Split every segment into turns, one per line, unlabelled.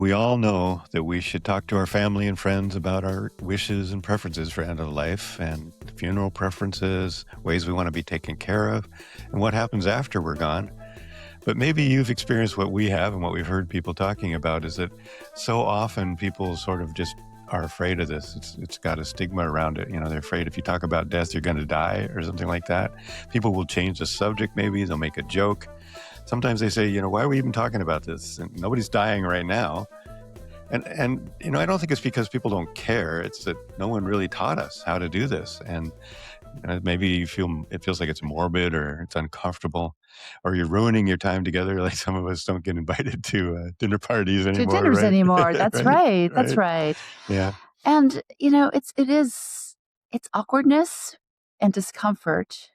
We all know that we should talk to our family and friends about our wishes and preferences for end of life and funeral preferences, ways we want to be taken care of, and what happens after we're gone. But maybe you've experienced what we have and what we've heard people talking about is that so often people sort of just are afraid of this. It's got a stigma around it. They're afraid if you talk about death, you're going to die or something like that. People will change the subject. Maybe they'll make a joke. Sometimes they say, why are we even talking about this? And nobody's dying right now. And I don't think it's because people don't care. It's that no one really taught us how to do this. And maybe it feels like it's morbid or it's uncomfortable, or you're ruining your time together. Like some of us don't get invited to dinner parties
To
anymore,
dinners
right?
anymore. That's right. That's right.
Yeah.
And it's awkwardness and discomfort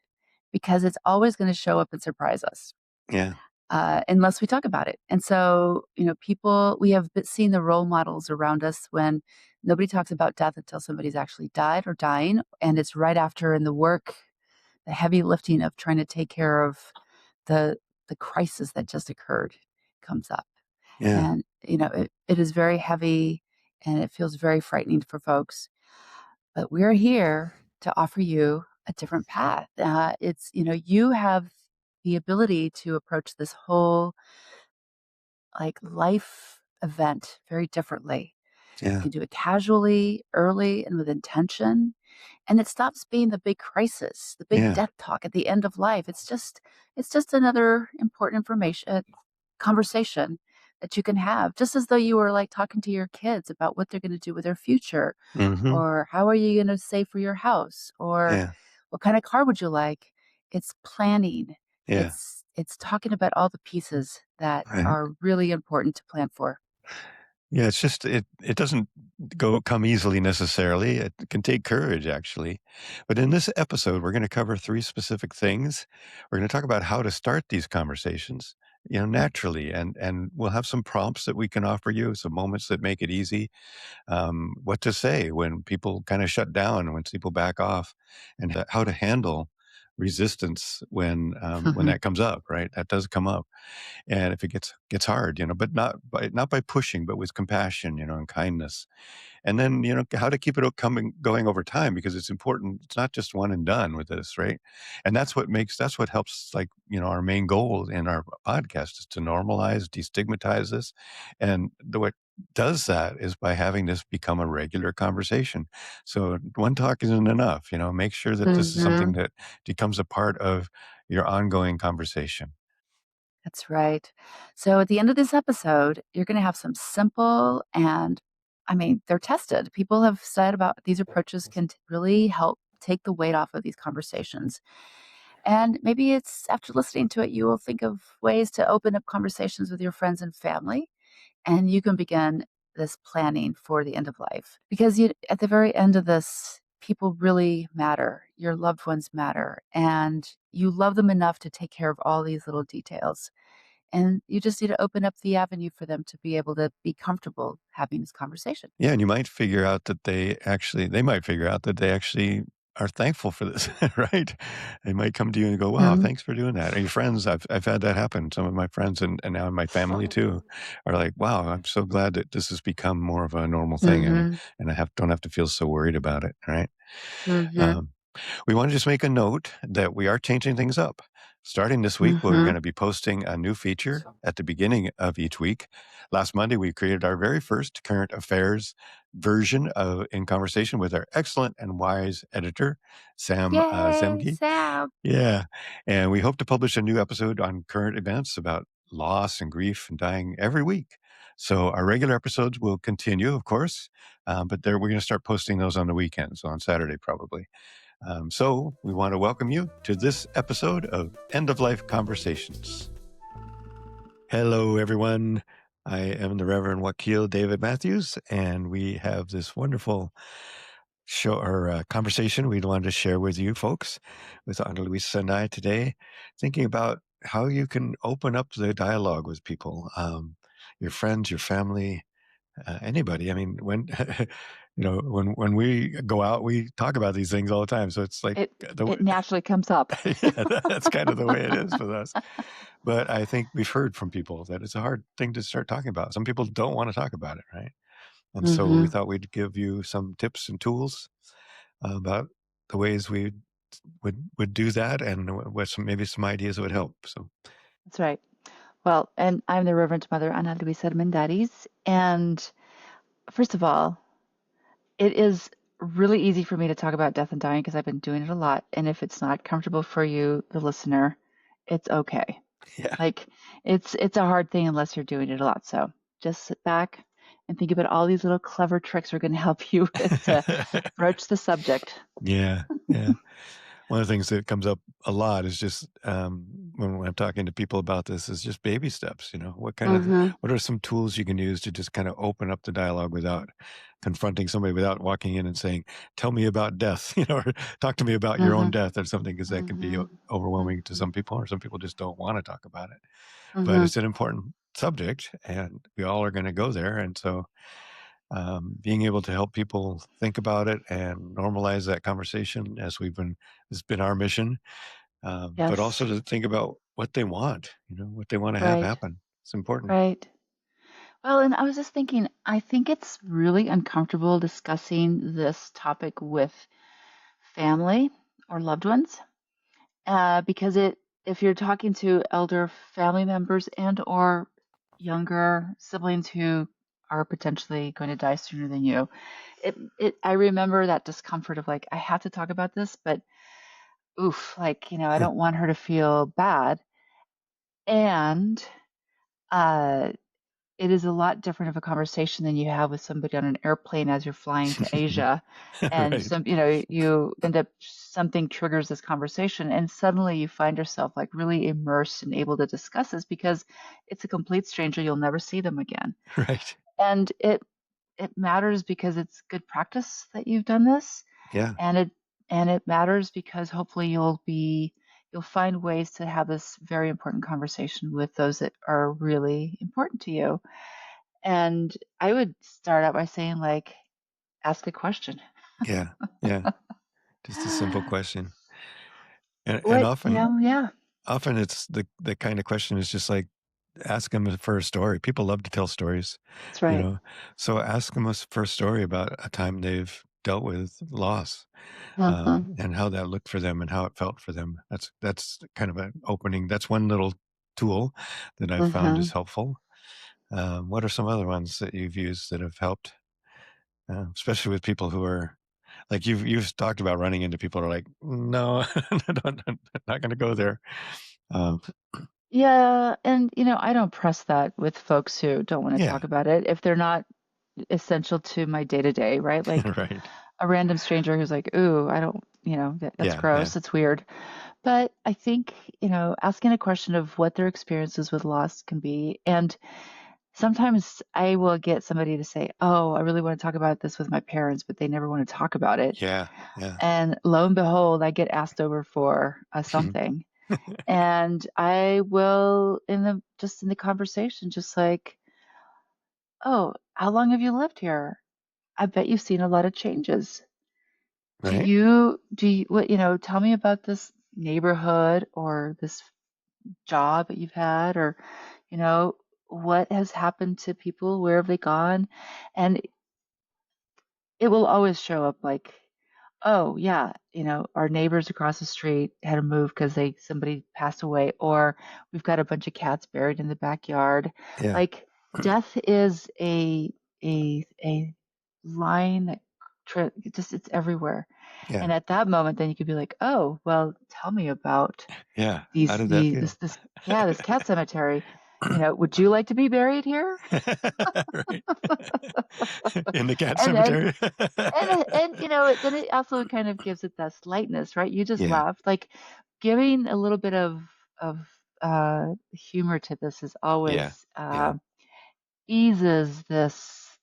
because it's always going to show up and surprise us.
Yeah.
Unless we talk about it. And so, we have seen the role models around us when nobody talks about death until somebody's actually died or dying. And it's right after in the work, the heavy lifting of trying to take care of the crisis that just occurred comes up.
Yeah.
And, it is very heavy and it feels very frightening for folks. But we're here to offer you a different path. You have the ability to approach this whole like life event very differently. You
Yeah.
can do it casually, early, and with intention. And it stops being the big crisis, the big
Yeah.
death talk at the end of life. It's just another important conversation that you can have, just as though you were like talking to your kids about what they're going to do with their future,
Mm-hmm.
or how are you going to save for your house, or
Yeah.
what kind of car would you like? It's planning.
Yeah.
It's talking about all the pieces that
Right.
are really important to plan for.
Yeah, it's just it doesn't come easily necessarily. It can take courage actually. But in this episode, we're going to cover three specific things. We're going to talk about how to start these conversations, naturally, and we'll have some prompts that we can offer you, some moments that make it easy. What to say when people kind of shut down, when people back off, and how to handle resistance when that comes up. Right, that does come up. And if it gets hard, but not by pushing, but with compassion, and kindness. And then, how to keep it going over time, because it's important. It's not just one and done with this, right? And that's what helps, like, our main goal in our podcast is to normalize, destigmatize this. And what does that is by having this become a regular conversation. So one talk isn't enough, make sure that this is something
Mhm.
that becomes a part of your ongoing conversation.
That's right. So at the end of this episode, you're going to have some simple and, I mean, they're tested. People have said about these approaches can really help take the weight off of these conversations. And maybe it's after listening to it, you will think of ways to open up conversations with your friends and family, and you can begin this planning for the end of life. Because at the very end of this, people really matter. Your loved ones matter, and you love them enough to take care of all these little details. And you just need to open up the avenue for them to be able to be comfortable having this conversation.
Yeah, and you might figure out that they might figure out that they actually are thankful for this, right? They might come to you and go, "Wow,
Mhm.
thanks for doing that." And your friends, I've had that happen. Some of my friends and now my family too are like, "Wow, I'm so glad that this has become more of a normal thing, and
Mhm.
and I don't have to feel so worried about it," right?
Mhm.
Um, we want to just make a note that we are changing things up. Starting this week, we're going
Mhm.
to be posting a new feature at the beginning of each week. Last Monday, we created our very first current affairs version of In Conversation with our excellent and wise editor, Sam
Yay,
Zemke.
Sam.
Yeah. And we hope to publish a new episode on current events about loss and grief and dying every week. So our regular episodes will continue, of course, but we're going to start posting those on the weekends, on Saturday probably. So we want to welcome you to this episode of End of Life Conversations. Hello, everyone. I am the Reverend Wakil David Matthews, and we have this wonderful show or conversation we'd wanted to share with you folks, with Ana Luisa and I today, thinking about how you can open up the dialogue with people, your friends, your family, anybody. I mean, when When we go out, we talk about these things all the time. So it's like
It
the
it naturally comes up.
yeah, that's kind of the way it is with us. But I think we've heard from people that it's a hard thing to start talking about. Some people don't want to talk about it, right? And so we
Mhm.
thought we'd give you some tips and tools about the ways we would do that, and what maybe some ideas that would help. So
That's right. Well, and I'm the Reverend Mother Ana Luisa Armendariz, and first of all, it is really easy for me to talk about death and dying because I've been doing it a lot, and if it's not comfortable for you, the listener, it's okay.
yeah,
Like, it's a hard thing unless you're doing it a lot, so just sit back and think about all these little clever tricks we're gonna help you with to broach the subject.
yeah, yeah. One of the things that comes up a lot is just when I'm talking to people about this is just baby steps.
Mhm.
What are some tools you can use to just kind of open up the dialogue without confronting somebody, without walking in and saying, "Tell me about death," or "Talk to me about your own
Mhm.
death," or something, because that can be
Mhm.
overwhelming to
Mhm.
some people, or some people just don't want to talk about it. But
Mhm.
it's an important subject, and we all are going to go there, and so being able to help people think about it and normalize that conversation as has been our mission, but
Yes.
also to think about what they want, what they want to have
Right.
happen. It's important.
Right. Well, and I was just thinking, I think it's really uncomfortable discussing this topic with family or loved ones, because if you're talking to elder family members and or younger siblings who are potentially going to die sooner than you, I remember that discomfort of like, I have to talk about this, but oof, like, I don't want her to feel bad. And, uh, it is a lot different of a conversation than you have with somebody on an airplane as you're flying to Asia, and
Right.
you end up something triggers this conversation, and suddenly you find yourself, like, really immersed and able to discuss this because it's a complete stranger, you'll never see them again,
Right.
and it matters because it's good practice that you've done this,
Yeah.
and it matters because hopefully you'll find ways to have this very important conversation with those that are really important to you. And I would start out by saying, like, ask a question.
Yeah. Yeah. Just a simple question. And
What,
often,
yeah,
it's the kind of question is just like, ask them for a story. People love to tell stories,
that's
you
right.
know. So ask them for a story about a time they've dealt with loss,
Uh-huh.
and how that looked for them and how it felt for them. That's kind of an opening. That's one little tool that I've found
Uh-huh.
is helpful. What are some other ones that you've used that have helped, especially with people who are like you've talked about running into people who are like, no, not going to go there. Um,
Yeah, and, I don't press that with folks who don't wanna
yeah,
talk about it if they're not essential to my day-to-day, right? Like,
right.
a random stranger who's like, "Ooh, I don't," that's
Yeah, yeah,
gross, it's weird. But I think, asking a question of what their experiences with loss can be, and sometimes I will get somebody to say, "Oh, I really wanna talk about this with my parents," but they never wanna talk about it.
yeah, yeah.
And lo and behold, I get asked over for a something. And I will in the conversation, just like, "Oh, how long have you lived here? I bet you've seen a lot of changes.
Right?
Do you what, tell me about this neighborhood or this job that you've had, or, you know, what has happened to people? Where have they gone?" And it will always show up like, "Oh, yeah, our neighbors across the street had to move because somebody passed away," or, "We've got a bunch of cats buried in the backyard."
Yeah,
Like, death is a line that it's everywhere.
yeah,
And at that moment, then you could be like, "Oh, well, tell me about
yeah. How
these
did that
the
feel?
this yeah, this cat cemetery. Would you like to be buried here?"
Right. In the cat
And then
cemetery.
then it also kind of gives it that lightness, right? You just
Yeah,
laugh. Like, giving a little bit of humor to this is
yeah,
always
yeah.
eases this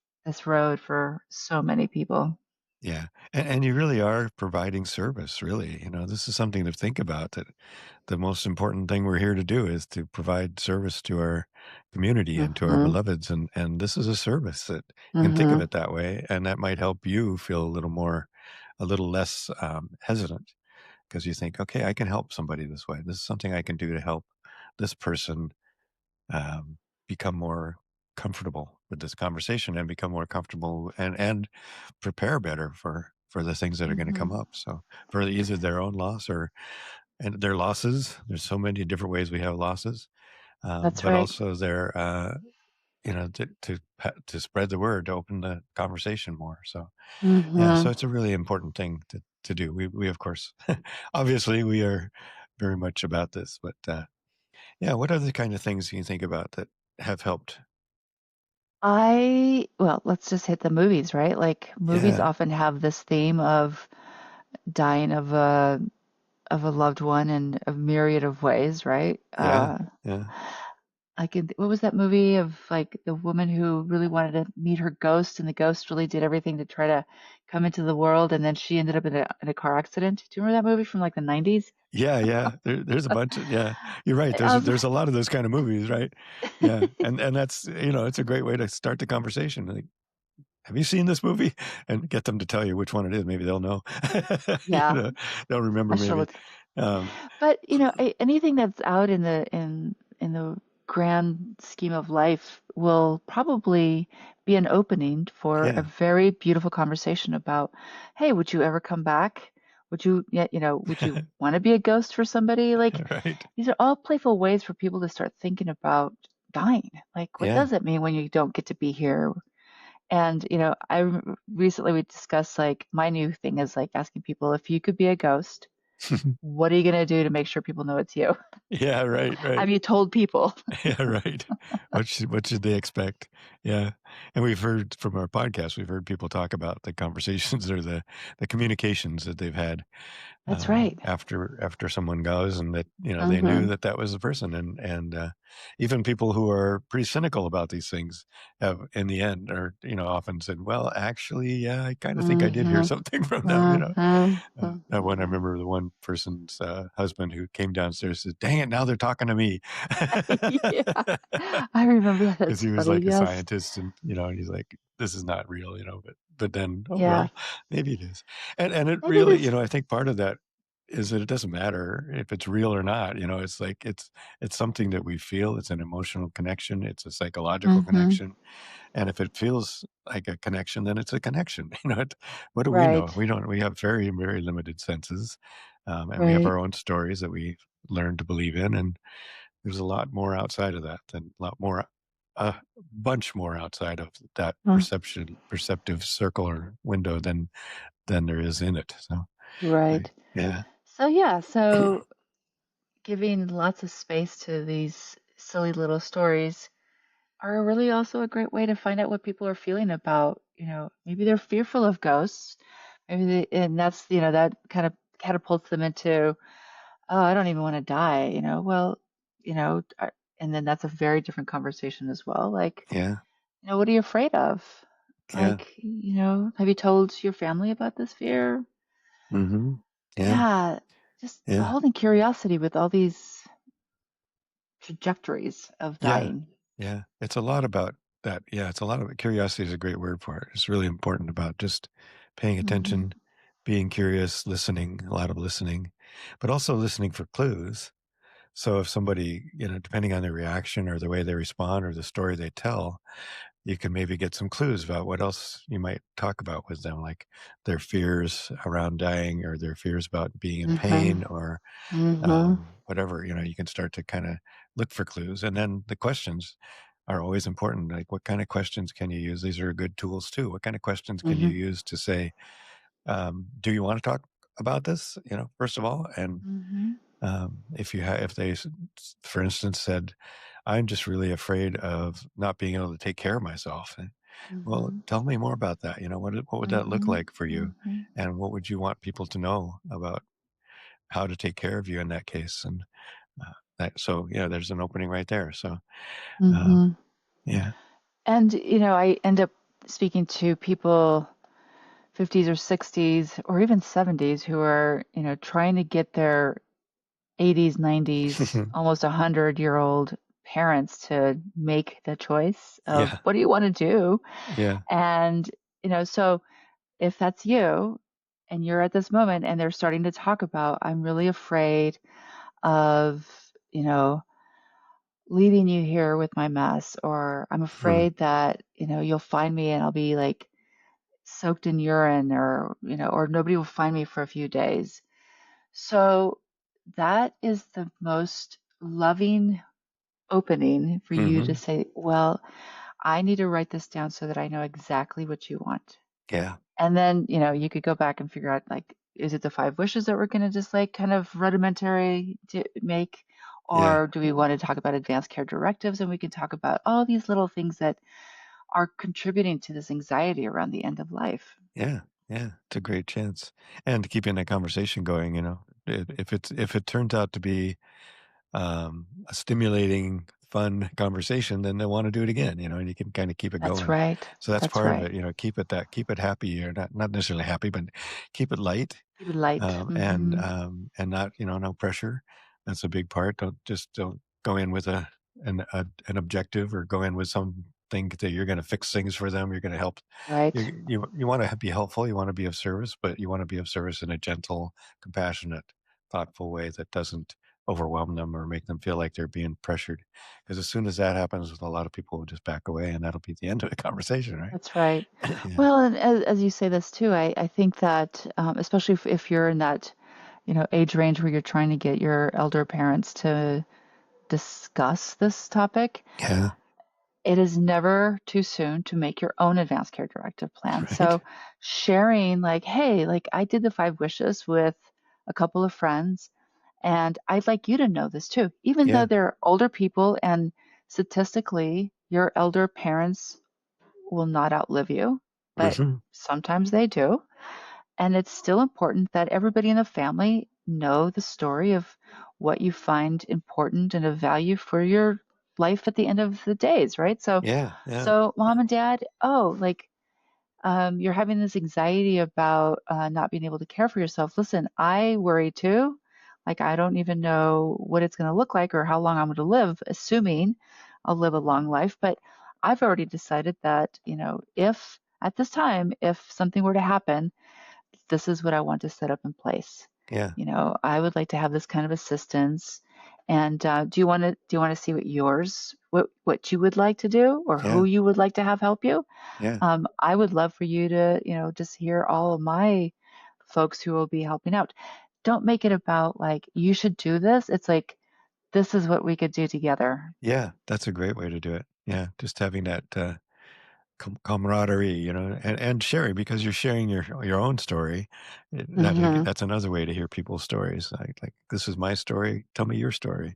road for so many people.
Yeah, and you really are providing service, really, this is something to think about, that the most important thing we're here to do is to provide service to our community and to our
Mhm.
beloveds, and this is a service that you can think of
Mhm.
it that way, and that might help you feel a little less, hesitant because you think, "Okay, I can help somebody this way. This is something I can do to help this person, um, become more comfortable with this conversation and become more comfortable and prepare better for the things that are gonna come
Mhm.
up." So, for either their own loss or and their losses, there's so many different ways we have losses,
That's
but
right.
also their, to spread the word, to open the conversation more, so, yeah, so
Mhm.
it's a really important thing to do. We, of course obviously, we are very much about this, but, yeah, what other kind of things can you think about that have helped?
Well, let's just hit the movies, right? Like movies
Yeah,
often have this theme of dying of a loved one in a myriad of ways, right?
yeah, yeah.
I could what was that movie of like the woman who really wanted to meet her ghost and the ghost really did everything to try to come into the world and then she ended up in a car accident. Do you remember that movie from like the 90s?
Yeah, yeah. There's a bunch of yeah. You're right.
I was
There's a lot of those kind of movies, right? Yeah, and that's it's a great way to start the conversation. Like, have you seen this movie? And get them to tell you which one it is. Maybe they'll know. you
yeah,
know, they'll
I
remember
should
maybe.
look.
Um,
But, anything that's out in the grand scheme of life will probably be an opening for a
yeah,
very beautiful conversation about, "Hey, would you ever come back? Would you wanna be a ghost for somebody?" Like,
right.
these are all playful ways for people to start thinking about dying. Like, what
Yeah.
does it mean when you don't get to be here? And, recently we discussed, like, my new thing is, like, asking people, "If you could be a ghost, what are you gonna do to make sure people know it's you?
yeah, right, right.
Have you told people?"
Yeah, right. What should they expect? Yeah, and we've heard from our podcast, we've heard people talk about the conversations or the communications that they've had,
That's right.
after someone goes, and that they knew
Mhm.
that that was the person, and even people who are pretty cynical about these things have, in the end, or often said, "Well, actually, yeah, I kind of think I did hear
Mhm.
something from them."
Mhm.
That one, I remember the one person's husband who came downstairs and said, "Dang it, now they're talking to me."
Yeah. I remember that,
Because
it's
he was
funny,
like a
yes.
scientist, and he's like, "This is not real," but then, oh
Yeah.
well, maybe it is. And it
Maybe
really,
this
I think part of that is that it doesn't matter if it's real or not. It's like it's something that we feel. It's an emotional connection. It's a psychological
Mhm.
connection. And if it feels like a connection, then it's a connection. What do we know?
Right.
We don't. We have very, very limited senses, and we have
Right.
our own stories that we learn to believe in, and there's a lot more outside of that, than a lot more, a bunch more outside of that
Mm,
perceptive circle or window than there is in it. So,
right.
yeah,
So, yeah, so giving lots of space to these silly little stories are really also a great way to find out what people are feeling about, maybe they're fearful of ghosts. Maybe and that's, that kind of catapults them into, oh, I don't even want to die, well, and then that's a very different conversation as well. Like,
yeah,
what are you afraid of?
yeah,
Like, have you told your family about this fear?
hmm yeah,
Yeah, just
yeah.
holding curiosity with all these trajectories of
Yeah.
dying.
Yeah. It's a lot about that. Yeah. It's a lot of curiosity is a great word for it. It's really important about just paying
Hmm.
attention, being curious, listening, a lot of listening, but also listening for clues. So if somebody, depending on their reaction or the way they respond or the story they tell, you can maybe get some clues about what else you might talk about with them, like their fears around dying or their fears about being in
Hmm.
pain or
Hmm.
whatever, you can start to kind of look for clues. And then the questions are always important. Like, what kind of questions can you use? These are good tools too. What kind of questions can you
Hmm.
use to say, do you want to talk about this? First of all, and
Hmm.
if they, for instance, said, "I'm just really afraid of not being able to take care of myself." Well,
Mhm.
tell me more about that. What would that look
Mhm.
like for you?
Mhm.
And what would you want people to know about how to take care of you in that case? And so, yeah, there's an opening right there. So, uh,
Mhm.
yeah,
And, I end up speaking to people 50s or 60s or even 70s who are, trying to get their 80s, 90s, almost 100-year-old parents to make the choice of
Yeah,
what do you want to do?
yeah,
And, so if that's you and you're at this moment and they're starting to talk about, I'm really afraid of, you know, leaving you here with my mess, or I'm
mm,
afraid that, you'll find me and I'll be like soaked in urine, or, or nobody will find me for a few days. So that is the most loving opening for you to
mhm,
say, well, I need to write this down so that I know exactly what you want.
yeah,
And then, you could go back and figure out, like, is it the 5 wishes that we're gonna just, like, kind of rudimentary to make?
yeah,
Or do we wanna talk about advanced care directives, and we can talk about all these little things that are contributing to this anxiety around the end of life?
yeah, yeah, it's a great chance, and keeping that conversation going, if it turns out to be, a stimulating, fun conversation, then they'll wanna do it again, and you can kinda keep it
That's
going.
right.
So that's
That's
part of
right.
it, keep it happy, or not necessarily happy, but keep it light.
Keep it light. Mhm.
And not, no pressure. That's a big part. Don't go in with an objective, or go in with something that you're going to fix things for them. You're going to help.
Right.
You want to be helpful. You want to be of service, but you want to be of service in a gentle, compassionate, thoughtful way that doesn't overwhelm them or make them feel like they're being pressured. Because as soon as that happens, a lot of people will just back away, and that'll be the end of the conversation, right?
That's right.
Yeah.
Well, and as you say this too, I think that, especially if you're in that, age range where you're trying to get your elder parents to discuss this topic,
Yeah.
it is never too soon to make your own advanced care directive plan.
Right.
So sharing like, hey, like I did the 5 wishes with a couple of friends, and I'd like you to know this too. Even though
Yeah.
they're older people and statistically your elder parents will not outlive you, but
Hmm.
sometimes they do. And it's still important that everybody in the family know the story of what you find important and of value for your life at the end of the days, right? So,
Yeah. Yeah.
so mom and dad, oh, like you're having this anxiety about not being able to care for yourself. Listen, I worry too. Like, I don't even know what it's going to look like or how long I'm going to live, assuming I'll live a long life. But I've already decided that, if at this time, if something were to happen, this is what I want to set up in place.
Yeah.
I would like to have this kind of assistance. And do you want to see what you would like to do, or who
Yeah.
you would like to have help you?
Yeah.
I would love for you to, just hear all of my folks who will be helping out. Don't make it about like, you should do this. It's like, this is what we could do together.
Yeah, that's a great way to do it. Yeah, just having that, camaraderie, and sharing, because you're sharing your own story.
Hmm.
That's another way to hear people's stories. Like, "This is my story, tell me your story."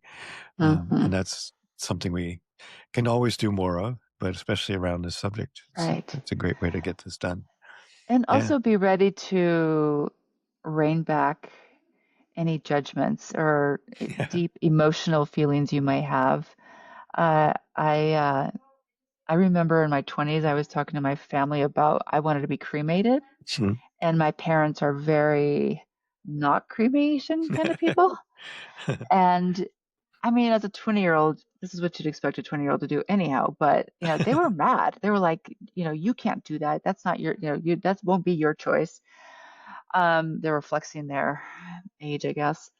Hmm.
And that's something we can always do more of, but especially around this subject,
Right.
it's a great way to get this done.
And
Yeah.
also be ready to rein back any judgments or
Yeah.
deep emotional feelings you might have. Uh, I uh, I remember in my 20s, I was talking to my family about I wanted to be cremated,
Mhm.
and my parents are very not cremation kind of people. And I mean, as a 20-year-old, this is what you'd expect a 20-year-old to do anyhow. But they were mad. They were like, you can't do that. That's not your, that won't be your choice. They were flexing their age, I guess.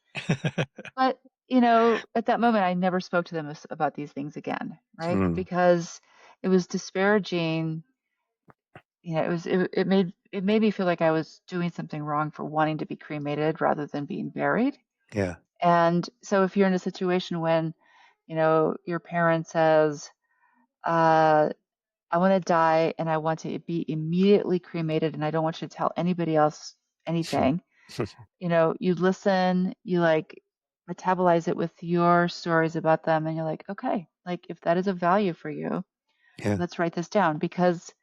But, at that moment, I never spoke to them about these things again, right?
Mm,
Because it was disparaging. It made me feel like I was doing something wrong for wanting to be cremated rather than being buried.
yeah.
And so if you're in a situation when, your parent says, uh, I want to die and I want to be immediately cremated and I don't want you to tell anybody else anything, you listen, you like metabolize it with your stories about them, and you're like, okay, like if that is a value for you,
Yeah.
let's write this down, because at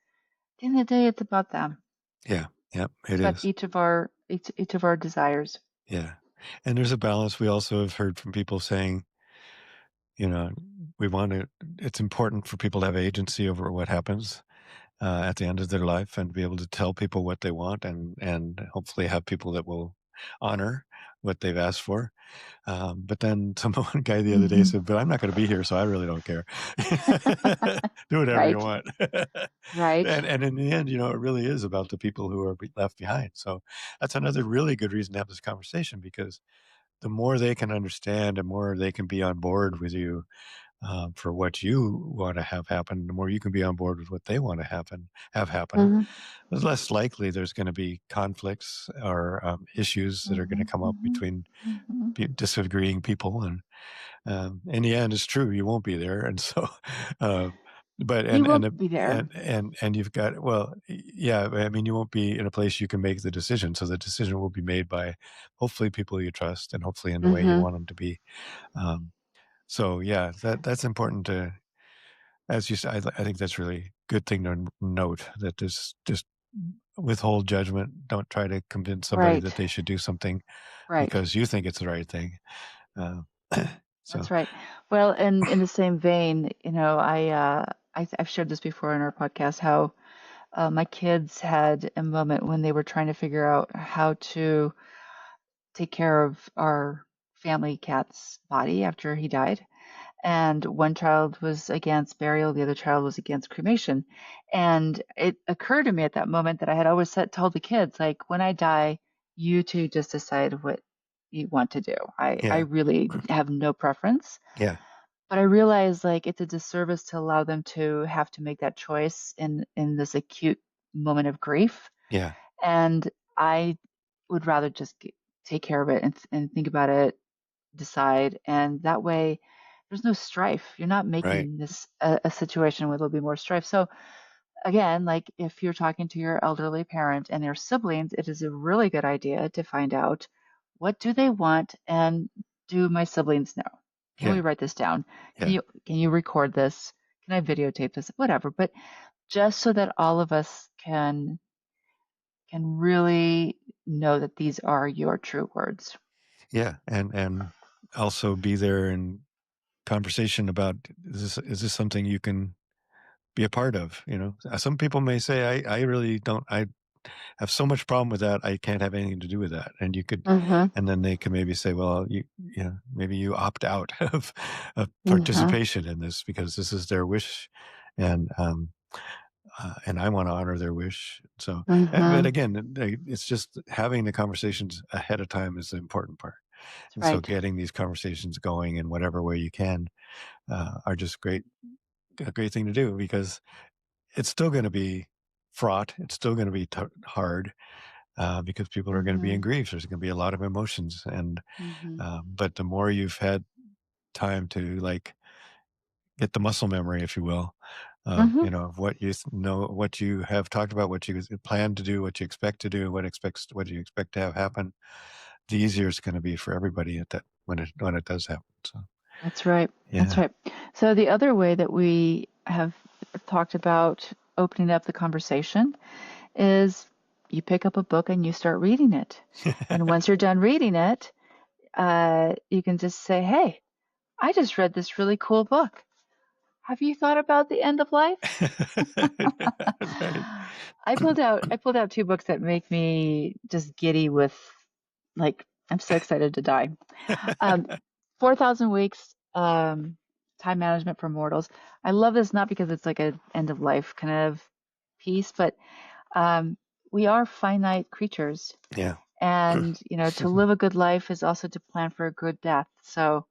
the end of the day, it's about them.
Yeah. Yep,
It's
it
about
is.
each of our desires.
Yeah. And there's a balance. We also have heard from people saying, you know, we want to it's important for people to have agency over what happens. at the end of their life and be able to tell people what they want and hopefully have people that will honor what they've asked for. But then some one guy the other day
Mhm.
said, "But I'm not gonna be here, so I really don't care. Do whatever you
Right.
want."
Right.
And in the end, it really is about the people who are left behind. So that's another really good reason to have this conversation because the more they can understand and more they can be on board with you for what you want to have happen, the more you can be on board with what they want to have happen,
Mhm.
the less likely there's going to be conflicts or issues that are going to
Mhm.
come up
Mhm.
between
Mhm.
disagreeing people. And in the end, it's true you won't be there, and so, uh, but
We won't be there.
and you've got yeah. I mean, you won't be in a place you can make the decision, so the decision will be made by hopefully people you trust and hopefully in the way you
Mhm.
want them to be. Um, so yeah, that's important to, as you said. I think that's really good thing to note that just withhold judgment. Don't try to convince somebody
Right.
that they should do something
Right.
because you think it's the right thing. Uh, so
That's right. Well, and in the same vein, I've shared this before in our podcast how my kids had a moment when they were trying to figure out how to take care of our family cat's body after he died. And one child was against burial, the other child was against cremation. And it occurred to me at that moment that I had always told the kids, like, when I die, you two just decide what you want to do. I
yeah,
really have no preference.
yeah,
But I realize, like, it's a disservice to allow them to have to make that choice in this acute moment of grief,
yeah,
and I would rather just take care of it and think about it, decide, and that way there's no strife. You're not
right,
making this a situation where there'll be more strife. So again, like if you're talking to your elderly parent and their siblings, it is a really good idea to find out what do they want and do my siblings know? Can we
yeah,
write this down? Can
yeah.
you record this? Can I videotape this? Whatever. But just so that all of us can really know that these are your true words.
Yeah, and also be there in conversation about is this something you can be a part of? Some people may say, I really don't. I have so much problem with that. I can't have anything to do with that. And you could,
Mhm.
and then they can maybe say, well, maybe you opt out of
Mhm.
participation in this because this is their wish, and and I want to honor their wish. So, but
Mhm.
again, it's just having the conversations ahead of time is the important part.
That's
And so
right.
getting these conversations going in whatever way you can are just a great thing to do because it's still going to be fraught. It's still going to be hard because people are going to be in
Mhm.
grief. There's going to be a lot of emotions, and
Mhm.
but the more you've had time to get the muscle memory, if you will,
Mhm.
of what know, what you have talked about, what you plan to do, what you expect to do, what you expect to have happen, the easier it's going to be for everybody at that when it does happen. So
That's right. That's
yeah,
right. So the other way that we have talked about opening up the conversation is you pick up a book and you start reading it. And once you're done reading it, you can just say, "Hey, I just read this really cool book. Have you thought about the end of life?"
right.
I pulled out two books that make me just giddy with, like, I'm so excited to die. Um, 4,000 Weeks, Time Management for Mortals. I love this not because it's like a end of life kind of piece, but um, we are finite creatures,
Yeah.
and to live a good life is also to plan for a good death. So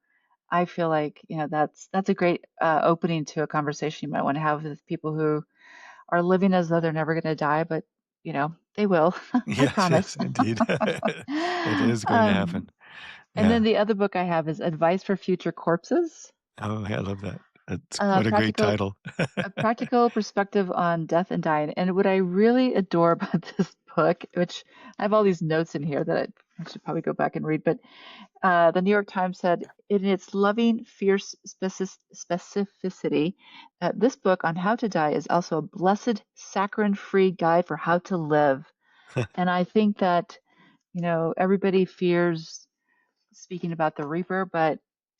I feel like that's a great opening to a conversation you might want to have with people who are living as though they're never going to die, but they will. I
Yes,
promise.
yes, indeed. It is going to
um,
happen.
and then
Yeah.
the other book I have is Advice for Future Corpses.
Oh, yeah, I love that. That's
Uh,
what a great
practical
title.
a practical perspective on death and dying. And what I really adore about this book, which I have all these notes in here that I should probably go back and read, but the New York Times said, in its loving, fierce specificity, this book on how to die is also a blessed, saccharine-free guide for how to live. And I think that, everybody fears speaking about the Reaper, but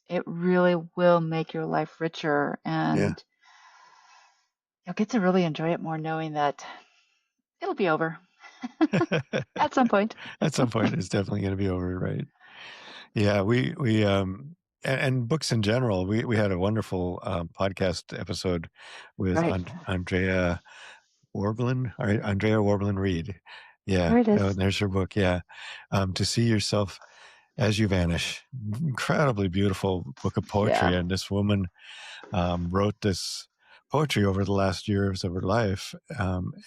it really will make your life richer.
Yeah.
And you'll get to really enjoy it more knowing that it'll be over at some point.
At some point, it's definitely going to be over, right? Yeah, and books in general. We had a wonderful podcast episode with
Right.
Andrea Warblin Reed. Yeah,
There it
oh,
is.
there's her book. Yeah, To See Yourself as You Vanish. Incredibly beautiful book of
Yeah.
poetry, and this woman wrote this poetry over the last years of her life,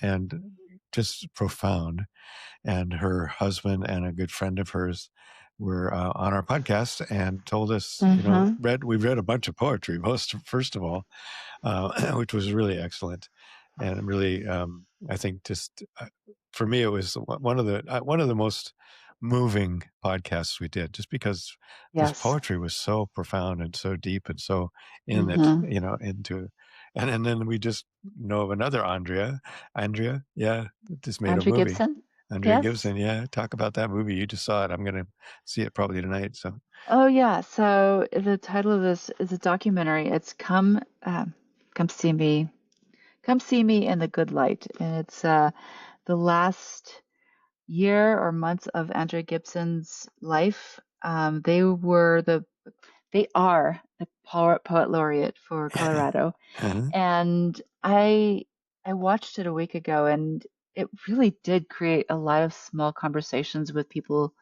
and just profound. And her husband and a good friend of hers were on our podcast and told us,
Mhm.
we've read a bunch of poetry, first of all, which was really excellent, and really, I think, just for me, it was one of the most moving podcasts we did, just because this
Yes.
poetry was so profound and so deep and so in it,
Mhm.
into, and then we just know of another Andrea, yeah, that just made a
Andrew
movie.
Gibson?
Andrea
Yes.
Gibson, yeah, talk about that movie. You just saw it. I'm gonna see it probably tonight. So,
Oh, yeah. So the title of this is a documentary. It's Come See Me, Come See Me in the Good Light. And it's the last year or months of Andrew Gibson's life. They are the poet laureate for Colorado.
uh
And I watched it a week ago, and it really did create a lot of small conversations with people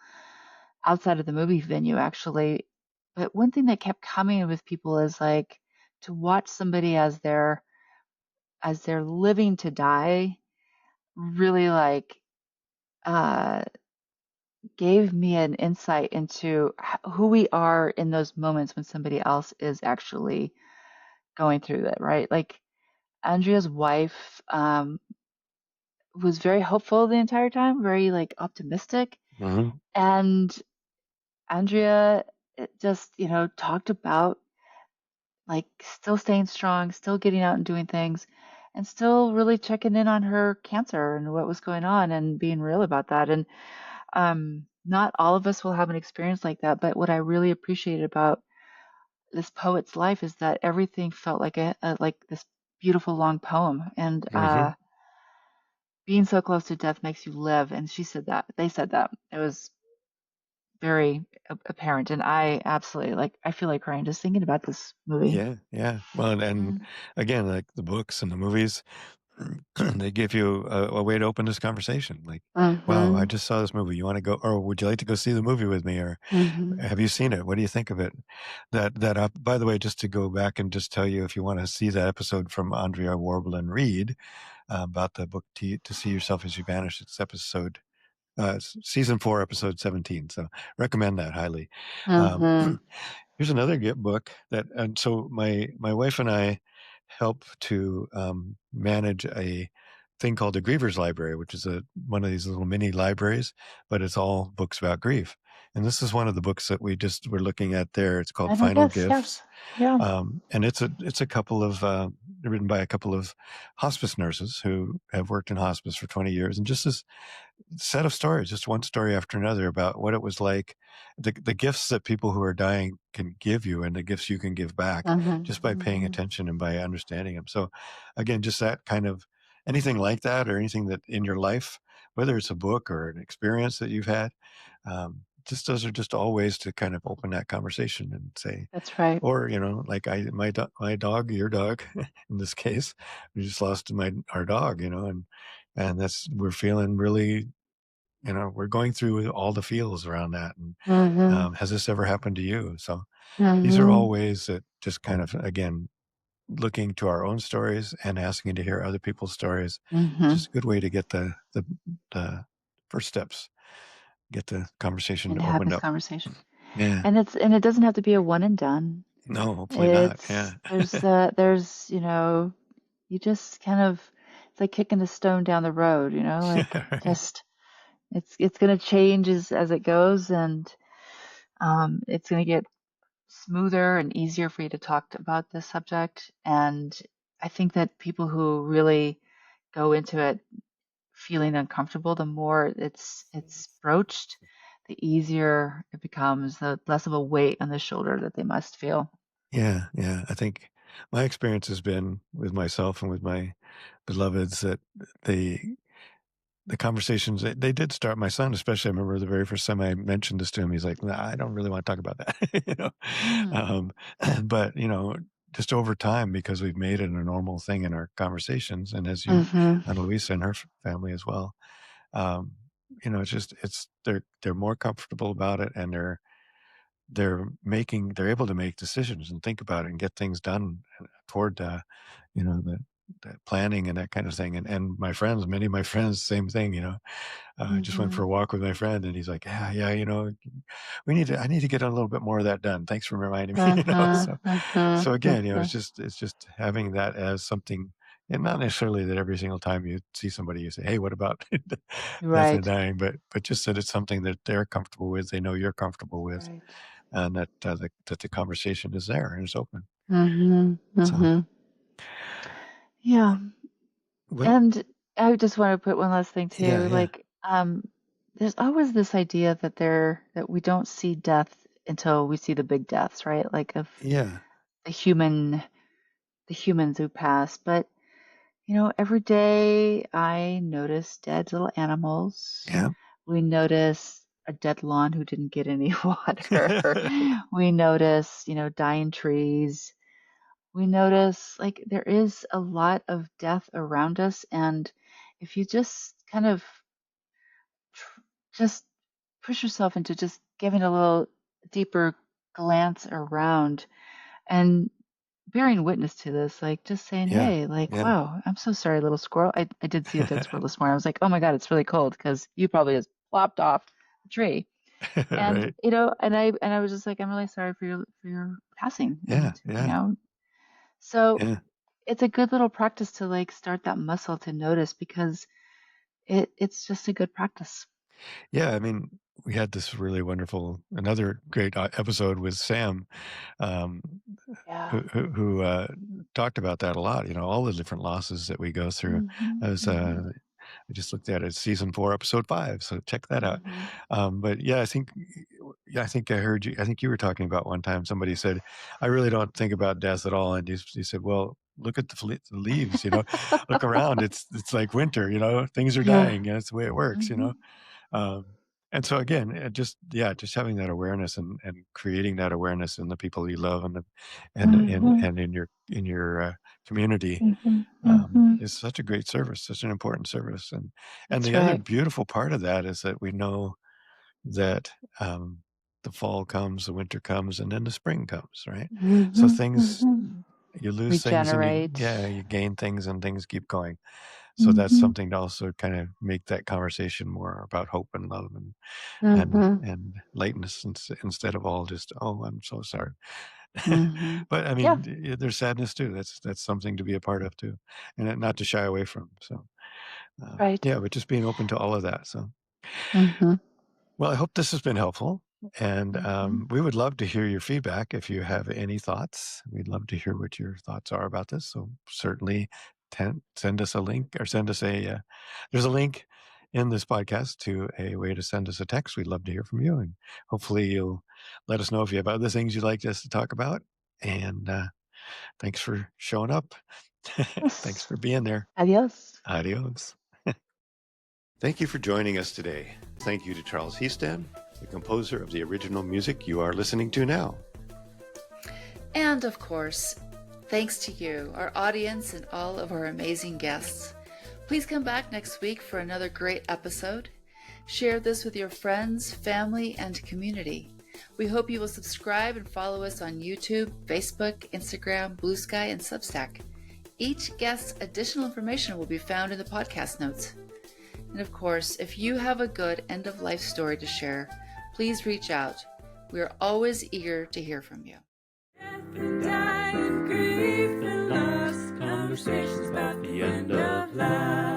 outside of the movie venue, actually. But one thing that kept coming with people is like to watch somebody as they're living to die really like uh gave me an insight into who we are in those moments when somebody else is actually going through that, right? Like Andrea's wife was very hopeful the entire time, very like optimistic.
hmm
And Andrea just, talked about like still staying strong, still getting out and doing things, and still really checking in on her cancer and what was going on and being real about that. And not all of us will have an experience like that, but what I really appreciated about this poet's life is that everything felt like like this beautiful long poem. And
hmm
being so close to death makes you live. And she said that. They said that. It was very apparent, and I absolutely like. I feel like crying just thinking about this movie.
Yeah, yeah. Well, and
Mm.
again, like the books and the movies, they give you a way to open this conversation. Like, wow, I
Mhm.
just saw this movie. You want to go, or would you like to go see the movie with me? Or
Mhm.
have you seen it? What do you think of it? By the way, just to go back and just tell you, if you want to see that episode from Andrea Warblin Reed about the book to See Yourself as You Vanish, it's season 4, episode 17. So recommend that highly. Um,
Mhm.
Here's another book that, and so my wife and I help to manage a thing called the Grievers Library, which is one of these little mini libraries, but it's all books about grief. And this is one of the books that we're looking at there. It's called
Final
Final
gifts.
Gifts,
Yes. Yeah.
and it's a couple of written by a couple of hospice nurses who have worked in hospice for 20 years, and just this set of stories, just one story after another about what it was like, the gifts that people who are dying can give you and the gifts you can give back
Mhm.
just by paying
Mhm.
attention and by understanding them. So again, just that kind of anything like that or anything that in your life, whether it's a book or an experience that you've had, just those are just all ways to kind of open that conversation and say,
That's right.
or like my dog, your dog, in this case, we just lost our dog, and that's we're feeling really, we're going through all the feels around that. And
Mhm.
has this ever happened to you? So these are all
Mhm.
ways that just kind of, again, looking to our own stories and asking to hear other people's stories.
Mhm.
Just a good way to get the first steps, get the conversation
And have
opened
this
up.
conversation.
Yeah.
And it doesn't have to be a one and done.
No, hopefully not.
It's
Yeah.
you just kind of it's like kicking a stone down the road, like
Yeah. Right.
just it's going to change as it goes, and it's going to get smoother and easier for you to talk about this subject. And I think that people who really go into it feeling uncomfortable, the more it's broached, the easier it becomes, the less of a weight on the shoulder that they must feel.
Yeah, yeah. I think my experience has been with myself and with my beloveds that they the conversations they did start. My son, especially, I remember the very first time I mentioned this to him, he's like, "Nah, I don't really want to talk about that," you know.
Mm.
Um, but just over time, because we've made it a normal thing in our conversations, and as you
Mhm.
and Louisa and her family as well, um, it's they're more comfortable about it, and they're able to make decisions and think about it and get things done toward the planning and that kind of thing. And my friends, many of my friends, same thing. I just went for
Mhm.
a walk with my friend, and he's like, "Yeah, yeah, I need to get a little bit more of that done. Thanks for reminding me."
Mhm.
So
Mhm.
again,
Mhm.
it's just having that as something, and not necessarily that every single time you see somebody, you say, "Hey, what about death and
Right.
dying?" But just that it's something that they're comfortable with, they know you're comfortable with,
Right.
and that the conversation is there and it's open.
Mhm.
So,
Mhm. Yeah.
well,
And I just want to put one last thing
yeah,
too.
yeah,
There's always this idea that we don't see death until we see the big deaths, right? Like of
yeah,
the human, the humans who pass. But every day I notice dead little animals.
yeah,
We notice a dead lawn who didn't get any water. We notice, dying trees. We notice like there is a lot of death around us. And if you just kind of just push yourself into just giving a little deeper glance around and bearing witness to this, like just saying,
yeah,
hey, like,
yeah,
wow, I'm so sorry, little squirrel. I did see a dead squirrel this morning. I was like, oh my God, it's really cold because you probably just plopped off the tree. And
right,
and I was just like, I'm really sorry for your passing.
yeah,
And
yeah,
so
yeah.
it's a good little practice to like start that muscle to notice because it's just a good practice.
Yeah, I mean, we had this really wonderful another great, episode with Sam, um,
Yeah.
who talked about that a lot, all the different losses that we go through.
Mhm.
As,
Mhm.
I just looked at it, season 4, episode 5, so check that out.
Mhm.
But yeah, I think I heard you I think you were talking about one time, somebody said, "I really don't think about death at all," and you said, "Well, look at the leaves, look around, it's like winter, things are
Yeah.
dying, and it's the way it works.
Mhm.
Um, and so again, just having that awareness and creating that awareness in the people you love
Mhm.
and in your community,
Mhm. Mhm.
is such a great service, such an important service. And
That's
the other
right.
beautiful part of that is that we know that the fall comes, the winter comes, and then the spring comes, right? So
Mhm.
things
Mhm.
you lose things and
Regenerate.
you gain things and things keep going. So that's
Mhm.
something to also kind of make that conversation more about hope and love
Mhm.
and lightness instead of all just, "Oh, I'm so sorry."
Mhm.
But I
Yeah.
mean, there's sadness too. That's something to be a part of too, and not to shy away from. So,
Right.
yeah, but just being open to all of that. So,
Mhm.
well, I hope this has been helpful, and
Mhm.
we would love to hear your feedback if you have any thoughts. We'd love to hear what your thoughts are about this. So certainly, send us a link or send us a. There's a link in this podcast to a way to send us a text. We'd love to hear from you, and hopefully you'll let us know if you have other things you'd like us to talk about. And thanks for showing up. Thanks
Yes.
for being there.
Adios.
Adios. Thank you for joining us today. Thank you to Charles Heaston, the composer of the original music you are listening to now.
And of course, thanks to you, our audience, and all of our amazing guests. Please come back next week for another great episode. Share this with your friends, family, and community. We hope you will subscribe and follow us on YouTube, Facebook, Instagram, Blue Sky, and Substack. Each guest's additional information will be found in the podcast notes. And of course, if you have a good end of life story to share, please reach out. We are always eager to hear from you.
Death and dying, grief and loss, conversations about the end of life.